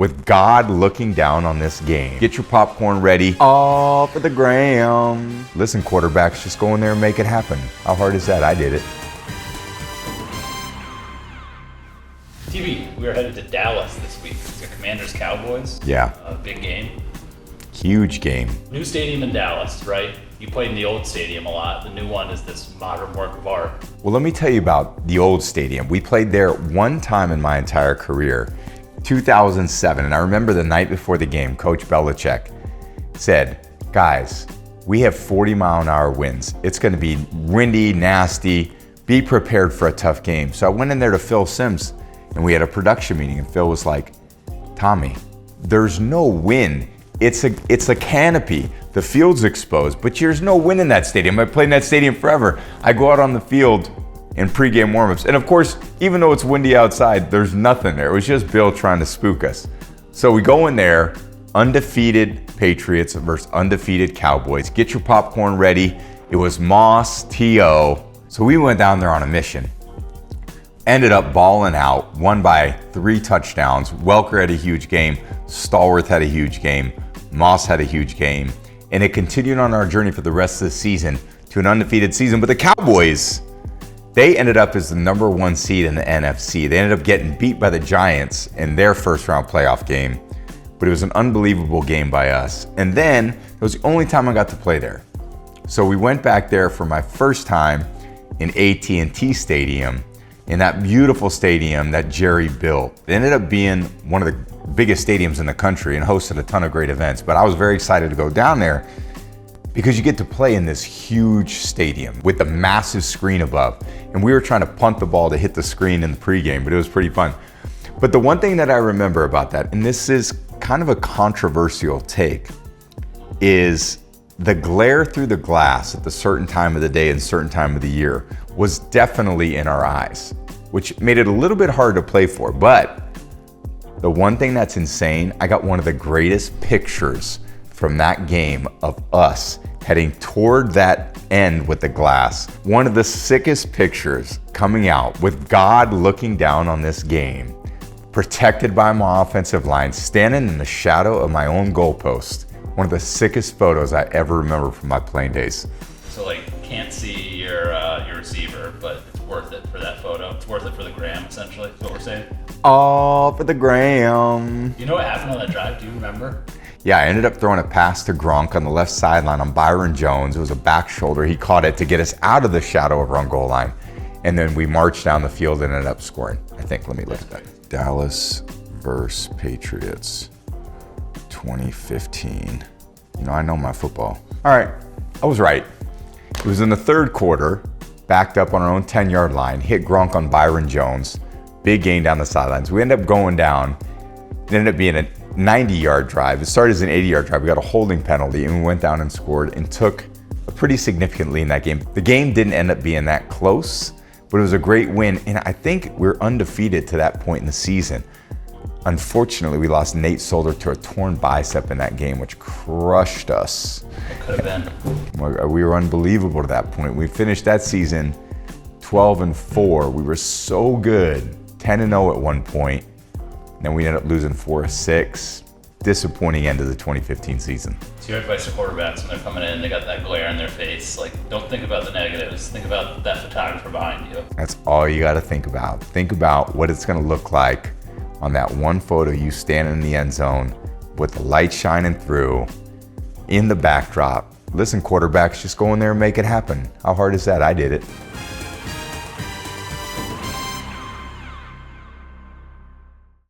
with God looking down on this game. Get your popcorn ready, all for the gram. Listen, quarterbacks, just go in there and make it happen. How hard is that? I did it. TV, we are headed to Dallas this week. It's the Commanders Cowboys. Yeah. A big game. Huge game. New stadium in Dallas, right? You played in the old stadium a lot. The new one is this modern work of art. Well, let me tell you about the old stadium. We played there one time in my entire career, 2007. And I remember the night before the game, Coach Belichick said, guys, we have 40-mile-an-hour winds. It's going to be windy, nasty. Be prepared for a tough game. So I went in there to Phil Simms, and we had a production meeting. And Phil was like, Tommy, there's no wind. It's a canopy. The field's exposed, but there's no wind in that stadium. I played in that stadium forever. I go out on the field in pregame warmups. And of course, even though it's windy outside, there's nothing there. It was just Bill trying to spook us. So we go in there, undefeated Patriots versus undefeated Cowboys. Get your popcorn ready. It was Moss, T.O. So we went down there on a mission. Ended up balling out, won by 3 touchdowns. Welker had a huge game. Stallworth had a huge game. Moss had a huge game. And it continued on our journey for the rest of the season to an undefeated season. But the Cowboys, they ended up as the #1 seed in the NFC. They ended up getting beat by the Giants in their first round playoff game. But it was an unbelievable game by us. And then it was the only time I got to play there. So we went back there for my first time in AT&T Stadium, in that beautiful stadium that Jerry built. It ended up being one of the biggest stadiums in the country and hosted a ton of great events. But I was very excited to go down there because you get to play in this huge stadium with the massive screen above. And we were trying to punt the ball to hit the screen in the pregame, but it was pretty fun. But the one thing that I remember about that, and this is kind of a controversial take, is the glare through the glass at the certain time of the day and certain time of the year was definitely in our eyes, which made it a little bit hard to play for. But the one thing that's insane, I got one of the greatest pictures from that game of us heading toward that end with the glass. One of the sickest pictures coming out with God looking down on this game, protected by my offensive line, standing in the shadow of my own goalpost. One of the sickest photos I ever remember from my playing days. So can't see your receiver, but it's worth it for that photo. It's worth it for the gram, essentially, is what we're saying. All for the gram. You know what happened on that drive? Do you remember? Yeah, I ended up throwing a pass to Gronk on the left sideline on Byron Jones. It was a back shoulder. He caught it to get us out of the shadow of our own goal line. And then we marched down the field and ended up scoring. I think, let me look at that. Dallas versus Patriots, 2015. You know, I know my football. All right, I was right. It was in the third quarter, backed up on our own 10-yard line, hit Gronk on Byron Jones, big gain down the sidelines. We ended up going down. It ended up being a 90-yard drive. It started as an 80-yard drive. We got a holding penalty, and we went down and scored and took a pretty significant lead in that game. The game didn't end up being that close, but it was a great win, and I think we're undefeated to that point in the season. Unfortunately, we lost Nate Solder to a torn bicep in that game, which crushed us. It could have been. We were unbelievable to that point. We finished that season 12-4. We were so good, 10-0 at one point. Then we ended up losing 4-6. Disappointing end of the 2015 season. So your advice to quarterbacks when they're coming in, they got that glare in their face. Don't think about the negatives. Think about that photographer behind you. That's all you got to think about. Think about what it's going to look like on that one photo, you standing in the end zone with the light shining through in the backdrop. Listen, quarterbacks, just go in there and make it happen. How hard is that? I did it.